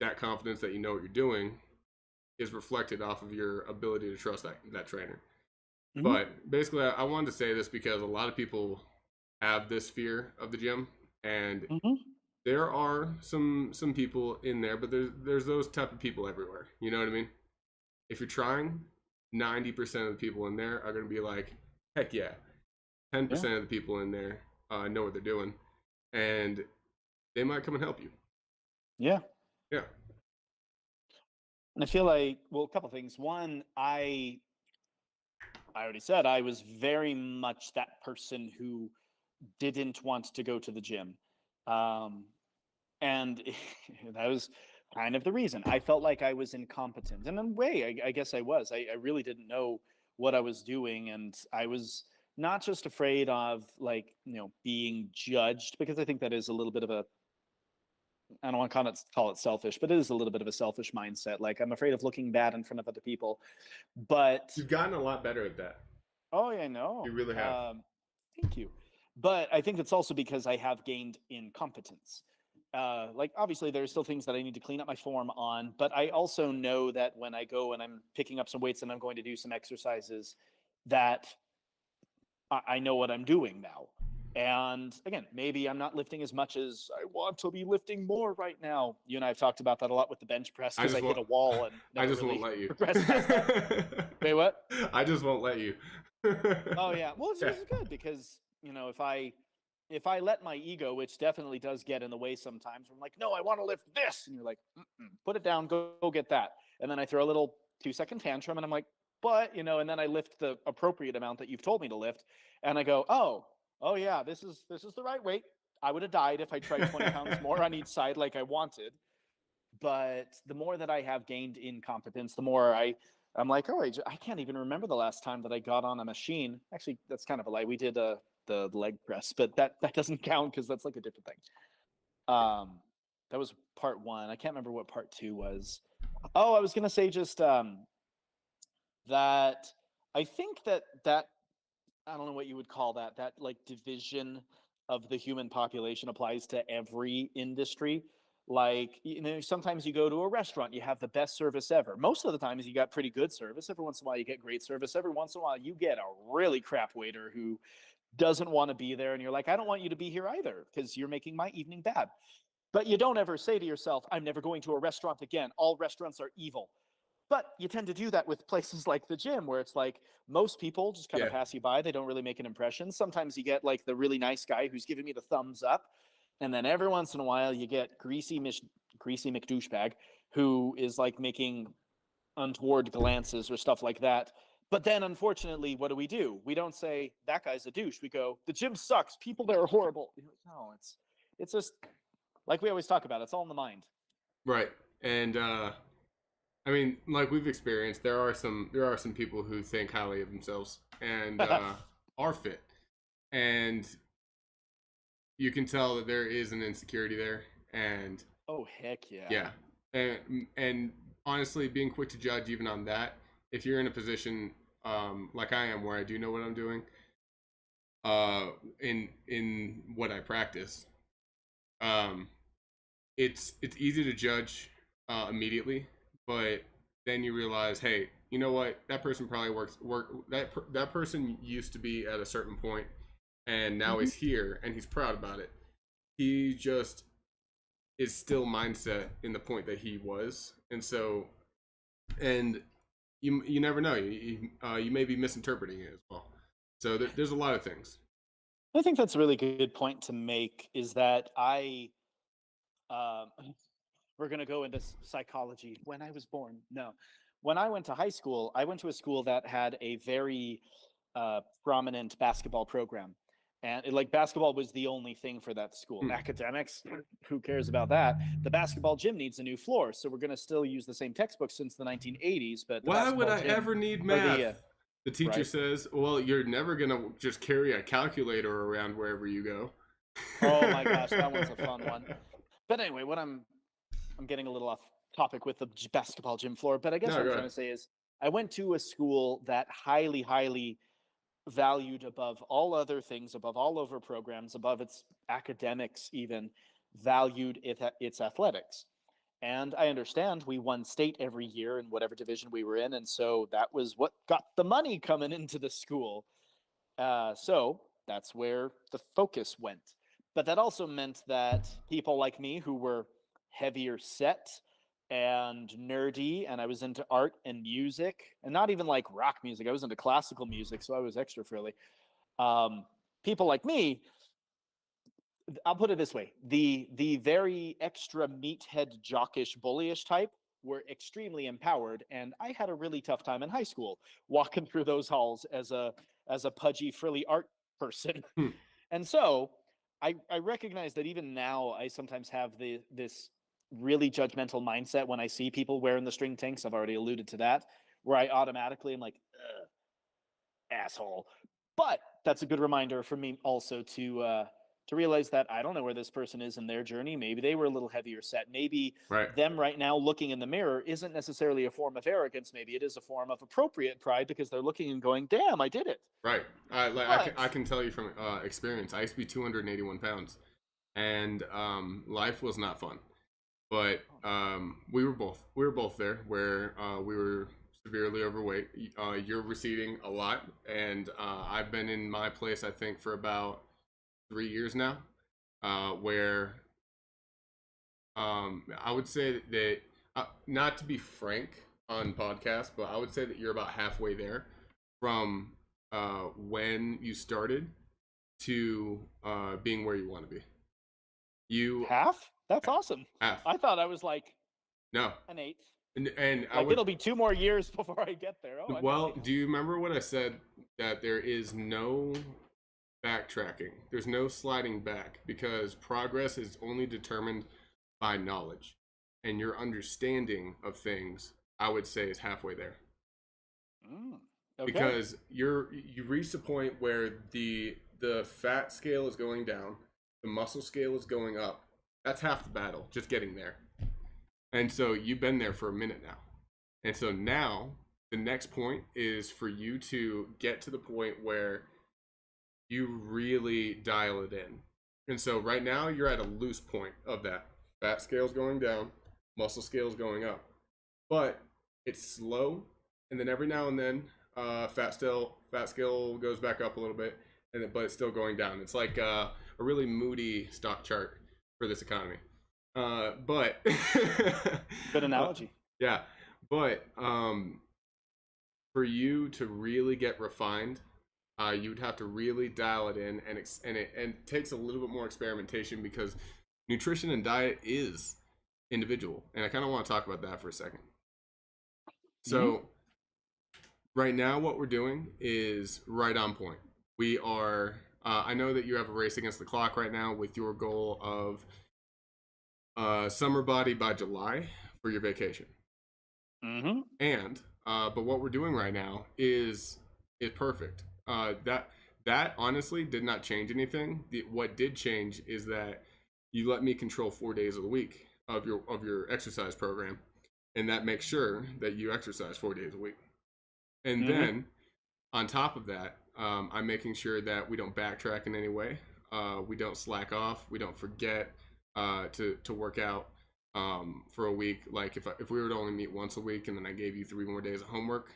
that confidence that you know what you're doing is reflected off of your ability to trust that trainer. But basically, I wanted to say this because a lot of people have this fear of the gym, and there are some people in there, but there's those type of people everywhere. You know what I mean? If you're trying, 90% of the people in there are going to be like, heck yeah. 10% of the people in there know what they're doing, and they might come and help you. Yeah. Yeah. And I feel like, well, a couple things. One, I already said I was very much that person who didn't want to go to the gym. And that was kind of the reason. I felt like I was incompetent. And in a way, I guess I was. I really didn't know what I was doing. And I was not just afraid of, like, being judged, because I think that is a little bit of a, I don't want to call it selfish, but it is a little bit of a selfish mindset. Like, I'm afraid of looking bad in front of other people. But you've gotten a lot better at that. Oh, yeah, I know. You really have. Thank you. But I think it's also because I have gained in competence. Like, obviously, there are still things that I need to clean up my form on, but I also know that when I go and I'm picking up some weights and I'm going to do some exercises, that I know what I'm doing now. And again, maybe I'm not lifting as much as I want to be lifting more right now. You and I have talked about that a lot with the bench press, because I hit a wall and I just won't let you progress past that. Wait, what? I just won't let you. Oh yeah, well, it's good because if I if I let my ego, which definitely does get in the way sometimes, I'm like, no, I want to lift this. And you're like, put it down, go get that. And then I throw a little 2-second tantrum and I'm like, but, and then I lift the appropriate amount that you've told me to lift. And I go, oh yeah, this is the right weight. I would have died if I tried 20 pounds more on each side like I wanted. But the more that I have gained in competence, the more I'm like, oh, I can't even remember the last time that I got on a machine. Actually, that's kind of a lie. We did the leg press, but that doesn't count because that's like a different thing. That was part one. I can't remember what part two was. Oh, I was gonna say just that I think that I don't know what you would call that like division of the human population applies to every industry. Like, sometimes you go to a restaurant, you have the best service ever. Most of the times you got pretty good service. Every once in a while you get great service. Every once in a while you get a really crap waiter who doesn't want to be there. And you're like, I don't want you to be here either because you're making my evening bad. But you don't ever say to yourself, I'm never going to a restaurant again. All restaurants are evil. But you tend to do that with places like the gym, where it's like most people just kind of Yeah. pass you by. They don't really make an impression. Sometimes you get like the really nice guy who's giving me the thumbs up. And then every once in a while, you get greasy McDouchebag who is like making untoward glances or stuff like that. But then, unfortunately, what do? We don't say that guy's a douche. We go, the gym sucks. People there are horrible. No, it's just like we always talk about. It's all in the mind. Right. And I mean, like we've experienced, there are some people who think highly of themselves and are fit, and you can tell that there is an insecurity there, and Oh, heck yeah. yeah, and honestly, being quick to judge even on that, if you're in a position like I am, where I do know what I'm doing, uh, in what I practice, um, it's easy to judge immediately, but then you realize, hey, you know what? That person probably that person used to be at a certain point, and now Mm-hmm. he's here, and he's proud about it. He just is still mindset in the point that he was, and so, and you never know. You may be misinterpreting it as well. So there's a lot of things. I think that's a really good point to make is that um, we're going to go into psychology. When I was born, no. When I went to high school, I went to a school that had a very prominent basketball program. And like basketball was the only thing for that school. Hmm. Academics, who cares about that? The basketball gym needs a new floor. So we're going to still use the same textbook since the 1980s, but the Why would basketball I gym ever need or math? The teacher right? says, well, you're never going to just carry a calculator around wherever you go. Oh my gosh, that one's a fun one. But anyway, what I'm getting a little off topic with the basketball gym floor, but I guess No, what I'm go trying ahead. to say is I went to a school that highly, highly valued above all other things, above all over programs, above its academics, even valued its athletics. And I understand we won state every year in whatever division we were in. And so that was what got the money coming into the school. So that's where the focus went. But that also meant that people like me who were heavier set and nerdy, and I was into art and music, and not even like rock music, I was into classical music, so I was extra frilly. Um, People like me, I'll put it this way: the very extra meathead, jockish, bullyish type were extremely empowered, and I had a really tough time in high school walking through those halls as a pudgy, frilly art person. Hmm. And so I recognize that even now I sometimes have this really judgmental mindset when I see people wearing the string tanks. I've already alluded to that, where I automatically am like, asshole. But that's a good reminder for me also to realize that I don't know where this person is in their journey. Maybe they were a little heavier set. Maybe Right. them right now looking in the mirror isn't necessarily a form of arrogance. Maybe it is a form of appropriate pride because they're looking and going, "Damn, I did it." Right. I But can tell you from experience. I used to be 281 pounds, and life was not fun. But we were both there where we were severely overweight. You're receding a lot, and I've been in my place I think for about 3 years now, where I would say that not to be frank on podcast, but I would say that you're about halfway there from when you started to being where you want to be. You Half? That's awesome. have I thought I was like no, an eighth. and I Like would. it'll be 2 more years before I get there. Oh, I'm an Well, eighth. do you remember what I said that there is no backtracking? There's no sliding back because progress is only determined by knowledge, and your understanding of things, I would say, is halfway there. Okay. Because you reach the point where the fat scale is going down, the muscle scale is going up. That's half the battle, just getting there. And so you've been there for a minute now. And so now the next point is for you to get to the point where you really dial it in. And so right now you're at a loose point of that. Fat scale's going down, muscle scale's going up. But it's slow, and then every now and then fat scale goes back up a little bit, but it's still going down. It's like a really moody stock chart for this economy. But Good analogy. yeah, but for you to really get refined, you'd have to really dial it in, and it takes a little bit more experimentation because nutrition and diet is individual, and I kind of want to talk about that for a second. So right now, what we're doing is right on point. We are. I know that you have a race against the clock right now with your goal of summer body by July for your vacation. And but what we're doing right now is perfect. That honestly did not change anything. What did change is that you let me control 4 days of the week of your exercise program, and that makes sure that you exercise 4 days a week. And then on top of that, I'm making sure that we don't backtrack in any way. We don't slack off. We don't forget to work out for a week. Like if we were to only meet once a week and then I gave you 3 more days of homework,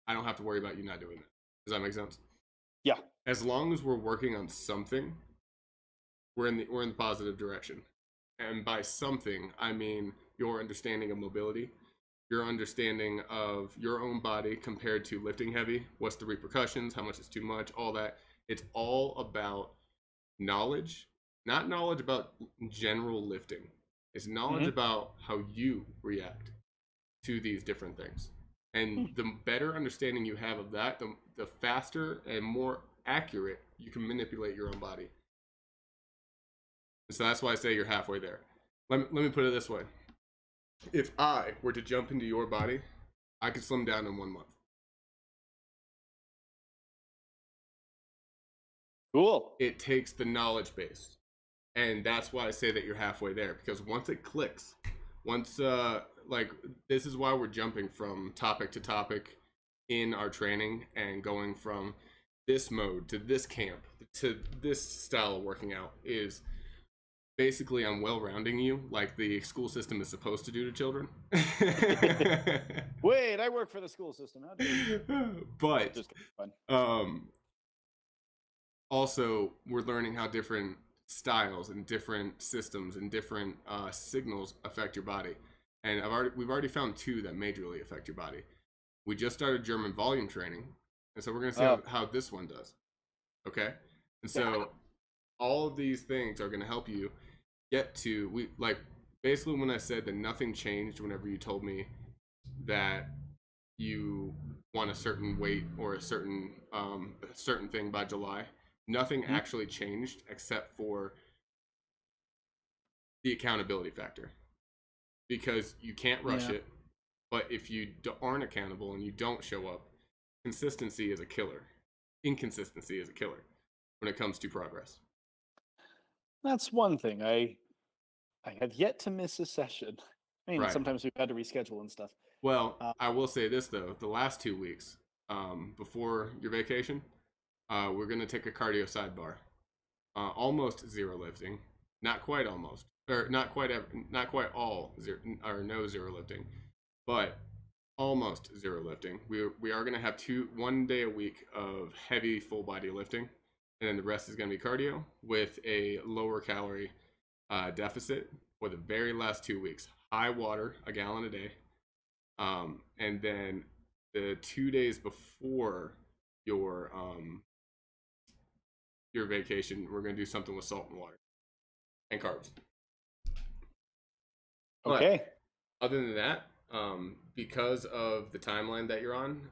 I don't have to worry about you not doing that. Does that make sense? Yeah. As long as we're working on something, we're in the positive direction. And by something, I mean your understanding of mobility, your understanding of your own body compared to lifting heavy, what's the repercussions, how much is too much, all that. It's all about knowledge, not knowledge about general lifting. It's knowledge about how you react to these different things. And the better understanding you have of that, the faster and more accurate you can manipulate your own body. So that's why I say you're halfway there. Let me put it this way. If I were to jump into your body, I could slim down in 1 month. Cool. It takes the knowledge base. And that's why I say that you're halfway there. Because once it clicks, once, like, this is why we're jumping from topic to topic in our training and going from this mode to this camp to this style of working out is basically I'm well rounding you like the school system is supposed to do to children. Wait, I work for the school system. How do you? But Just fun. also we're learning how different styles and different systems and different signals affect your body. And we've already found 2 that majorly affect your body. We just started German volume training, and so we're going to see how this one does. Okay? And so all of these things are going to help you get to basically when I said that nothing changed whenever you told me that you want a certain weight or a certain thing by July, nothing actually changed except for the accountability factor. Because you can't rush it, but if you aren't accountable and you don't show up, consistency is a killer. Inconsistency is a killer when it comes to progress. That's one thing. I have yet to miss a session. I mean, sometimes we've had to reschedule and stuff. Well, I will say this though: the last 2 weeks before your vacation, we're gonna take a cardio sidebar. Almost zero lifting, not quite almost, or not quite all zero, or no zero lifting, but almost zero lifting. We are gonna have 1 day a week of heavy full body lifting, and then the rest is gonna be cardio with a lower calorie deficit for the very last 2 weeks. High water, a gallon a day, and then the 2 days before your your vacation, we're going to do something with salt and water and carbs. But Okay. other than that, because of the timeline that you're on,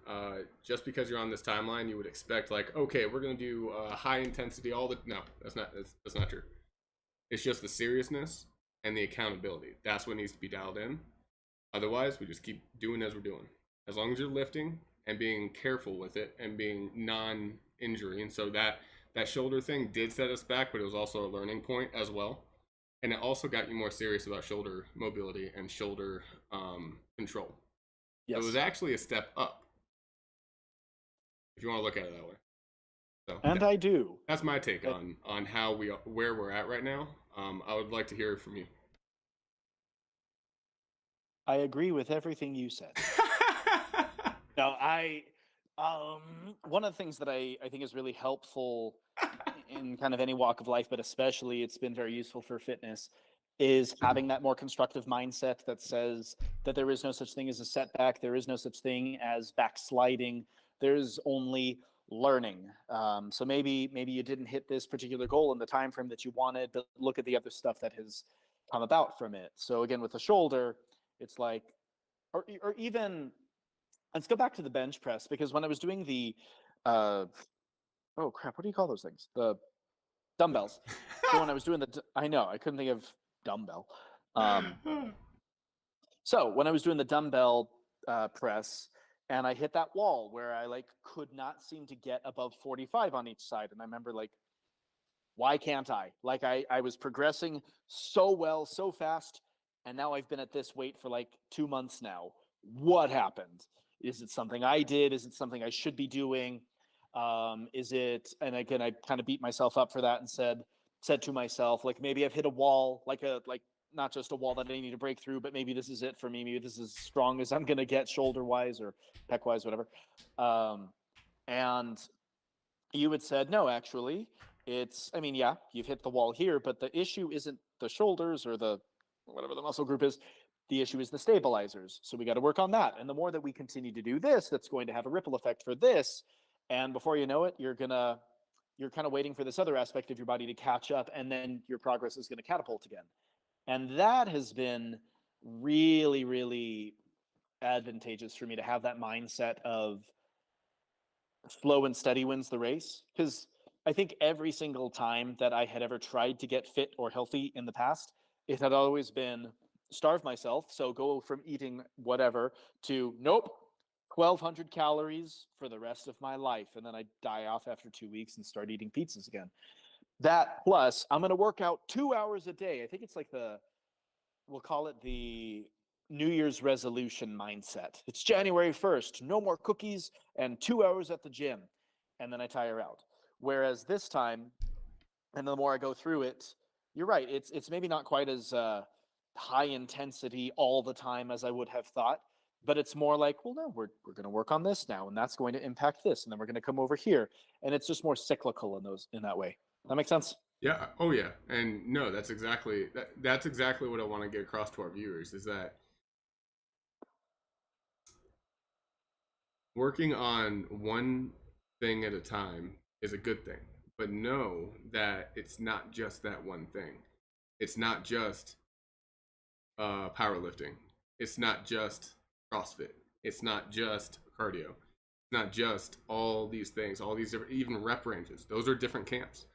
just because you're on this timeline, you would expect like, okay, we're gonna do high intensity all the. No, that's not true. It's just the seriousness and the accountability. That's what needs to be dialed in. Otherwise, we just keep doing as we're doing. As long as you're lifting and being careful with it and being non-injury, and so that shoulder thing did set us back, but it was also a learning point as well, and it also got you more serious about shoulder mobility and shoulder control. So it was Yes. actually a step up, if you want to look at it that way. So And I do. that's my take Uh, on how we where we're at right now. I would like to hear from you. I agree with everything you said. No, one of the things that I think is really helpful in kind of any walk of life, but especially it's been very useful for fitness, is having that more constructive mindset that says that there is no such thing as a setback, there is no such thing as backsliding, there's only learning. So maybe you didn't hit this particular goal in the time frame that you wanted, but look at the other stuff that has come about from it. So again, with the shoulder, it's like, or even let's go back to the bench press, because when I was doing the uh oh crap, what do you call those things? The dumbbells. So when I was doing I know I couldn't think of dumbbell. Um, so when I was doing the dumbbell press, and I hit that wall where I like could not seem to get above 45 on each side, and I remember like, why can't I? Like I was progressing so well, so fast, and now I've been at this weight for like 2 months now. What happened? Is it something I did? Is it something I should be doing? Is it? And again, I kind of beat myself up for that and said to myself, like maybe I've hit a wall, like not just a wall that I need to break through, but maybe this is it for me. Maybe this is as strong as I'm gonna get shoulder wise or pec wise, whatever. And you had said no, actually it's, I mean, yeah, you've hit the wall here, but the issue isn't the shoulders or the whatever the muscle group is. The issue is the stabilizers, so we got to work on that. And the more that we continue to do this, that's going to have a ripple effect for this, and before you know it, you're kind of waiting for this other aspect of your body to catch up, and then your progress is going to catapult again. And that has been really, really advantageous for me to have that mindset of slow and steady wins the race. Because I think every single time that I had ever tried to get fit or healthy in the past, it had always been starve myself. So go from eating whatever to nope, 1,200 calories for the rest of my life. And then I die off after 2 weeks and start eating pizzas again. That plus, I'm going to work out 2 hours a day. I think it's like we'll call it the New Year's resolution mindset. It's January 1st, no more cookies and 2 hours at the gym. And then I tire out. Whereas this time, and the more I go through it, you're right. It's maybe not quite as high intensity all the time as I would have thought, but it's more like, well, no, we're going to work on this now, and that's going to impact this, and then we're going to come over here, and it's just more cyclical in that way. That makes sense. Yeah. Oh yeah. And no, that's exactly what I want to get across to our viewers is that working on one thing at a time is a good thing. But know that it's not just that one thing. It's not just powerlifting. It's not just CrossFit. It's not just cardio. It's not just all these things, all these different, even rep ranges. Those are different camps.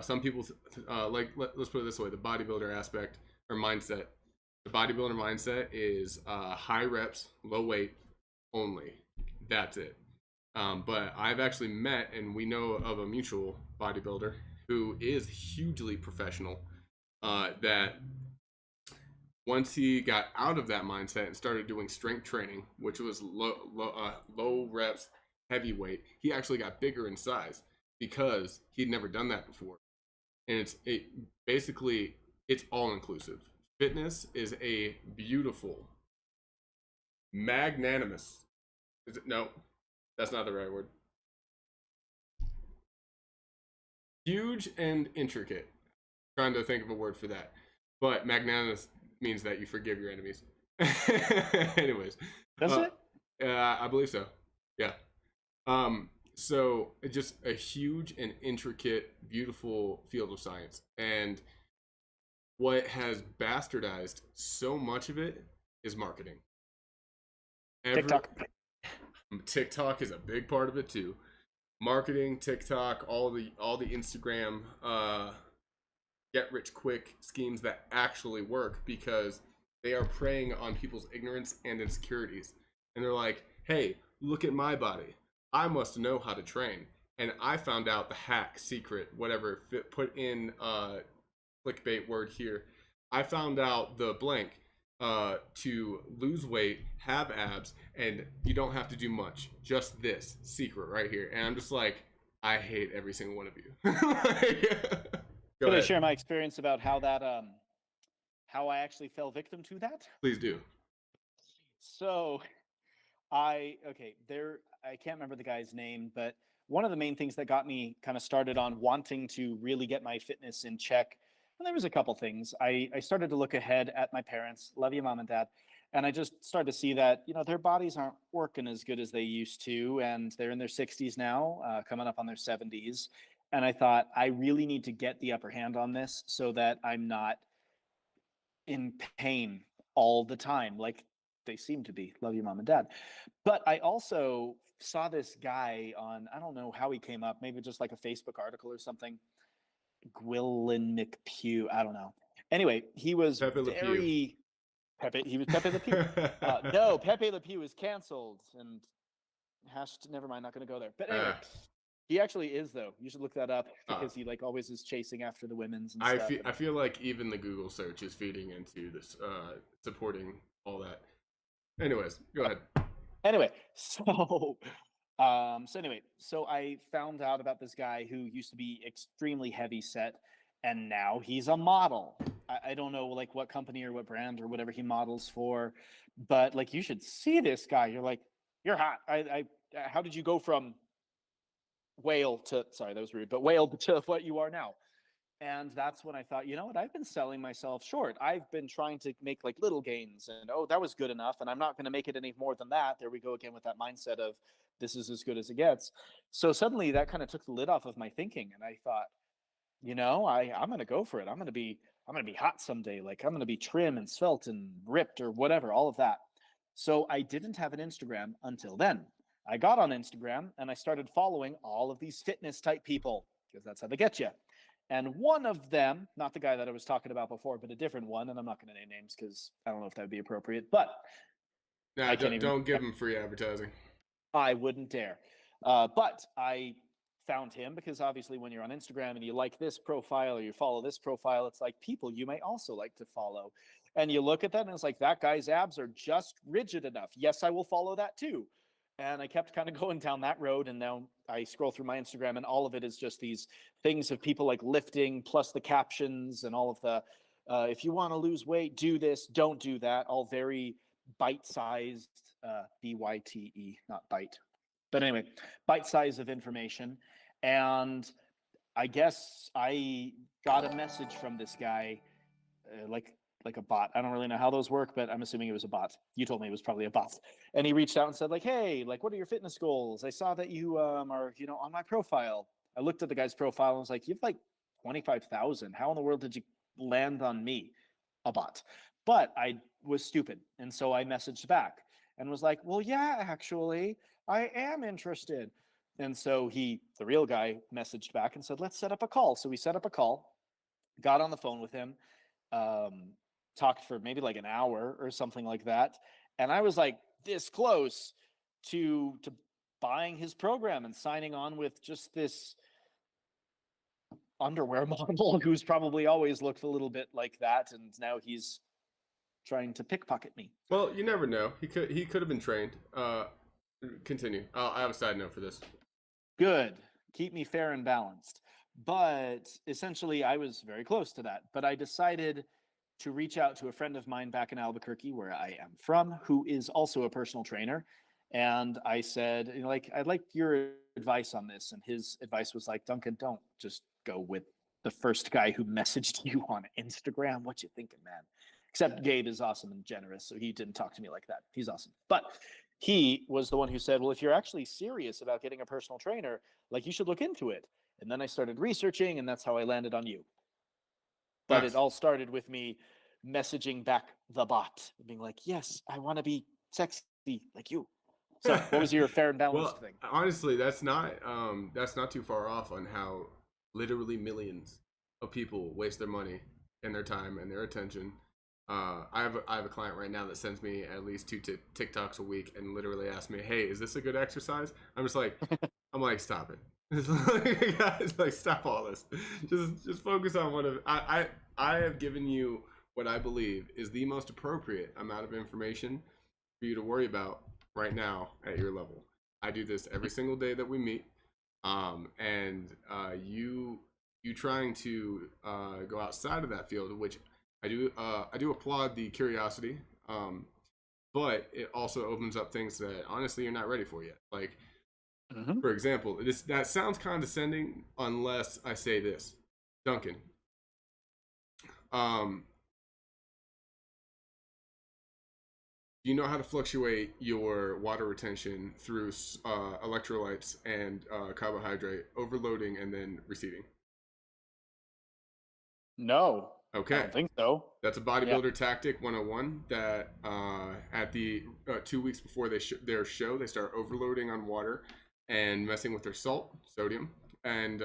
Some people let's put it this way: the bodybuilder aspect or mindset. The bodybuilder mindset is high reps, low weight only. That's it. But I've actually met, and we know of a mutual bodybuilder who is hugely professional. That once he got out of that mindset and started doing strength training, which was low reps, heavyweight, he actually got bigger in size because he'd never done that before. And basically it's all inclusive. Fitness is a beautiful, magnanimous. Is it? No, that's not the right word. Huge and intricate. Trying to think of a word for that. But magnanimous means that you forgive your enemies. Anyways, Does uh, it? I believe so. Yeah. Um, So it's just a huge and intricate, beautiful field of science. And what has bastardized so much of it is marketing. Every TikTok. TikTok is a big part of it too. Marketing, TikTok, all the Instagram get rich quick schemes that actually work because they are preying on people's ignorance and insecurities. And they're like, hey, look at my body. I must know how to train. And I found out the hack, secret, whatever, put in clickbait word here. I found out the blank to lose weight, have abs, and you don't have to do much. Just this secret right here. And I'm just like, I hate every single one of you. Like, go Could I ahead. share my experience about how that how I actually fell victim to that? Please do. So I can't remember the guy's name, but one of the main things that got me kind of started on wanting to really get my fitness in check, and there was a couple things. I started to look ahead at my parents, love you mom and dad, and I just started to see that, you know, their bodies aren't working as good as they used to, and they're in their 60s now, coming up on their 70s. And I thought I really need to get the upper hand on this so that I'm not in pain all the time like they seem to be. Love you mom and dad. But I also saw this guy on, I don't know how he came up, maybe just like a Facebook article or something. Gwilyn McPew, I don't know. Anyway, he was Pepe Le Pew. very he was Pepe Le Pew. No, Pepe Le Pew was canceled and never mind, not going to go there. But anyway, uh, he actually is though. You should look that up uh, because he like always is chasing after the women's and stuff. I feel like even the Google search is feeding into this, supporting all that. Anyways, go ahead. Anyway, so I found out about this guy who used to be extremely heavy set, and now he's a model. I don't know like what company or what brand or whatever he models for, but like you should see this guy. You're like, you're hot. How did you go from whale to, sorry, that was rude, but whale to what you are now? And that's when I thought, you know what? I've been selling myself short. I've been trying to make like little gains and, oh, that was good enough. And I'm not going to make it any more than that. There we go again with that mindset of this is as good as it gets. So suddenly that kind of took the lid off of my thinking. And I thought, you know, I'm going to go for it. I'm going to be hot someday. Like I'm going to be trim and svelte and ripped or whatever, all of that. So I didn't have an Instagram until then. I got on Instagram and I started following all of these fitness type people because that's how they get you. And one of them, not the guy that I was talking about before, but a different one, and I'm not going to name names because I don't know if that would be appropriate, but Nah, I can't even, don't give them free advertising. I wouldn't dare. But I found him because obviously when you're on Instagram and you like this profile or you follow this profile, it's like people you may also like to follow. And you look at that and it's like, that guy's abs are just rigid enough. Yes, I will follow that too. And I kept kind of going down that road. And now I scroll through my Instagram and all of it is just these things of people like lifting, plus the captions and all of the, if you want to lose weight, do this, don't do that. All very bite-sized, B-Y-T-E, not bite. But anyway, bite size of information. And I guess I got a message from this guy, like a bot. I don't really know how those work, but I'm assuming it was a bot. You told me it was probably a bot. And he reached out and said, like, hey, like, what are your fitness goals? I saw that you are, you know, on my profile. I looked at the guy's profile and was like, you have like 25,000. How in the world did you land on me? A bot. But I was stupid. And so I messaged back and was like, well, yeah, actually, I am interested. And so the real guy, messaged back and said, let's set up a call. So we set up a call, got on the phone with him, um, talked for maybe like an hour or something like that. And I was like this close to buying his program and signing on with just this underwear model who's probably always looked a little bit like that. And now he's trying to pickpocket me. Well, you never know. He could have been trained. Continue. I have a side note for this. Good. Keep me fair and balanced. But essentially, I was very close to that. But I decided to reach out to a friend of mine back in Albuquerque, where I am from, who is also a personal trainer. And I said, you know, like, I'd like your advice on this. And his advice was like, Duncan, don't just go with the first guy who messaged you on Instagram. What you thinking, man? Except Gabe is awesome and generous, so he didn't talk to me like that. He's awesome. But he was the one who said, well, if you're actually serious about getting a personal trainer, like you should look into it. And then I started researching, and that's how I landed on you. But it Nice. all started with me messaging back the bot, being like, yes, I want to be sexy like you. So what was your fair and balanced Well, thing? honestly, that's not too far off on how literally millions of people waste their money and their time and their attention. I have a client right now that sends me at least two TikToks a week and literally asks me, "Hey, is this a good exercise?" I'm like, stop it. It's like, guys, like, stop all this. Just focus on I have given you what I believe is the most appropriate amount of information for you to worry about right now at your level. I do this every single day that we meet, and you trying to go outside of that field, which I do applaud the curiosity, but it also opens up things that honestly you're not ready for yet. Like, Mm-hmm. for example, this that sounds condescending unless I say this, Duncan. Um, you know how to fluctuate your water retention through electrolytes and carbohydrate overloading and then receding. No, I Okay, don't think so. that's a Yeah. bodybuilder tactic 101 that at the 2 weeks before their show, they start overloading on water and messing with their salt, sodium, and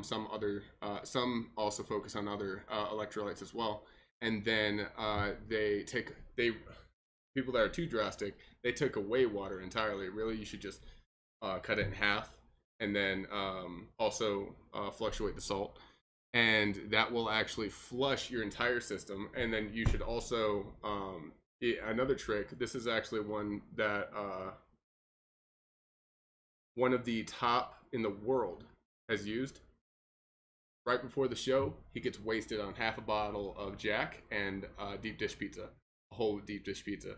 some also focus on other electrolytes as well. And then they people that are too drastic, they took away water entirely. Really, you should just cut it in half, and then also fluctuate the salt, and that will actually flush your entire system. And then you should also another trick. This is actually one that one of the top in the world has used. Right before the show, he gets wasted on half a bottle of Jack and deep dish pizza, a whole deep dish pizza,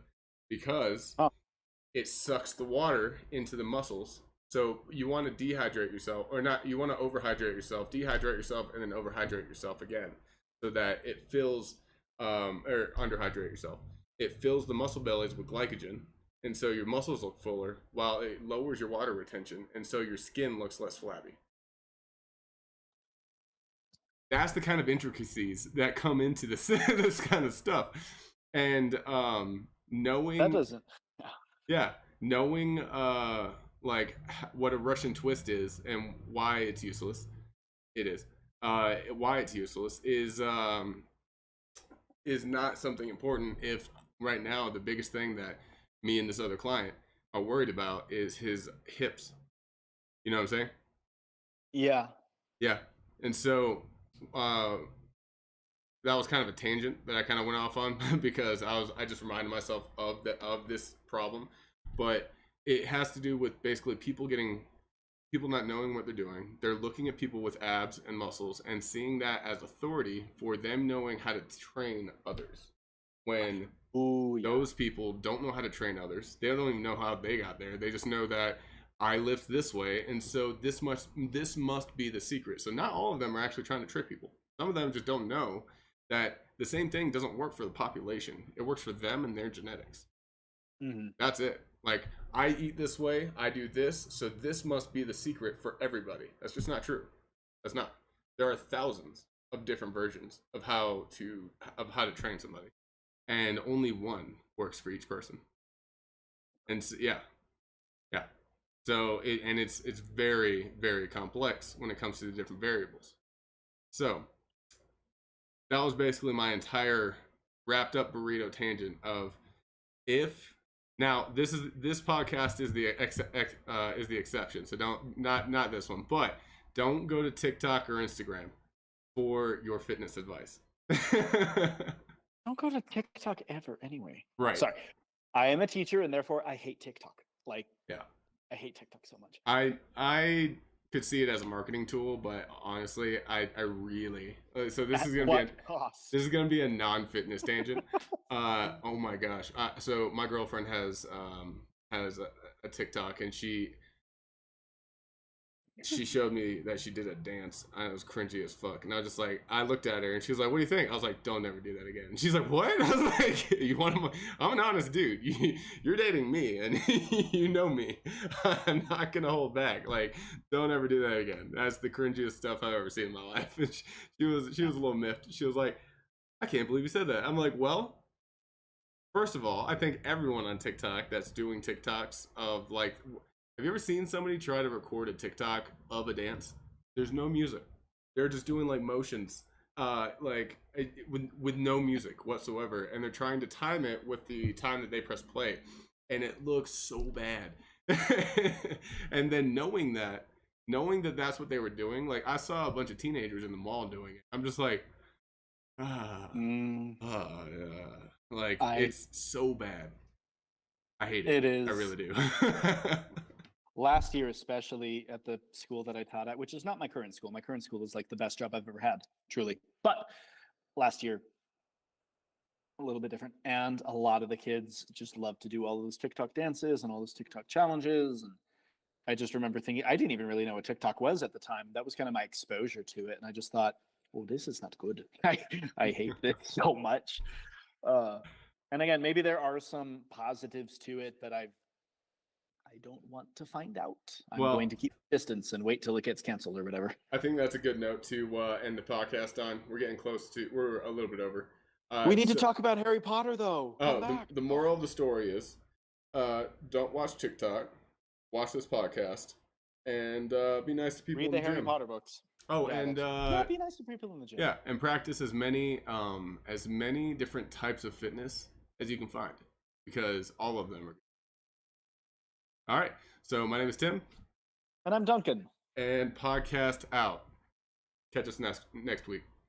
because Huh. it sucks the water into the muscles. So you want to dehydrate yourself, or not, you want to overhydrate yourself, dehydrate yourself, and then overhydrate yourself again, so that it fills, or underhydrate yourself. It fills the muscle bellies with glycogen, and so your muscles look fuller, while it lowers your water retention, and so your skin looks less flabby. That's the kind of intricacies that come into this this kind of stuff, and That knowing, doesn't. yeah, knowing like what a Russian twist is and why it's useless. It is. Why it's useless is not something important if right now the biggest thing that me and this other client are worried about is his hips. You know what I'm saying? Yeah. Yeah. And so uh that was kind of a tangent that I kind of went off on because I just reminded myself of this problem, but it has to do with basically people not knowing what they're doing. They're looking at people with abs and muscles and seeing that as authority for them knowing how to train others. When Oh, yeah. those people don't know how to train others, they don't even know how they got there. They just know that I lift this way, and so this must be the secret. So not all of them are actually trying to trick people. Some of them just don't know that the same thing doesn't work for the population. It works for them and their genetics. Mm-hmm. That's it. Like, I eat this way, I do this, so this must be the secret for everybody. That's just not true. That's not. There are thousands of different versions of how to train somebody, and only one works for each person. And so, yeah, yeah. So it's very very complex when it comes to the different variables. So that was basically my entire wrapped up burrito tangent of if now this podcast is the exception, so don't not this one, but don't go to TikTok or Instagram for your fitness advice. Don't go to TikTok ever anyway. Right. Sorry. I am a teacher and therefore I hate TikTok. Like, Yeah. I hate TikTok so much. I could see it as a marketing tool, but honestly, I really so this At is gonna be what cost? this is gonna be a non-fitness tangent. Oh my gosh. So my girlfriend has a TikTok, and she showed me that she did a dance. And it was cringy as fuck. And I was just like, I looked at her and she was like, "What do you think?" I was like, "Don't ever do that again." And she's like, "What?" I was like, "You want to? I'm an honest dude. You're dating me, and you know me. I'm not gonna hold back. Like, don't ever do that again. That's the cringiest stuff I've ever seen in my life." And she was a little miffed. She was like, "I can't believe you said that." I'm like, "Well, first of all, I think everyone on TikTok that's doing TikToks of like, have you ever seen somebody try to record a TikTok of a dance? There's no music. They're just doing like motions, with no music whatsoever, and they're trying to time it with the time that they press play, and it looks so bad." And then knowing that that's what they were doing, like I saw a bunch of teenagers in the mall doing it. I'm just like, ah, Mm, yeah. Like I it's so bad. I hate it. it I is really do. last year, especially at the school that I taught at, which is not my current school. My current school is like the best job I've ever had, truly. But last year, a little bit different, and a lot of the kids just love to do all those TikTok dances and all those TikTok challenges. And I just remember thinking, I didn't even really know what TikTok was at the time. That was kind of my exposure to it, and I just thought, "Oh, this is not good. I hate this so much." Uh, and again, maybe there are some positives to it that I don't want to find out. I'm going Well, to keep distance and wait till it gets canceled or whatever. I think that's a good note to end the podcast on. We're getting close to. We're a little bit over. We need to So, talk about Harry Potter, though. Come oh, back. the moral of the story is, don't watch TikTok. Watch this podcast, and be nice to people Read in the the Harry gym. Potter books. Oh, Yeah, and that's right. Yeah, be nice to people in the gym. yeah, and practice as many different types of fitness as you can find, because all of them are. All right. So my name is Tim, And I'm Duncan. and podcast out. Catch us next week.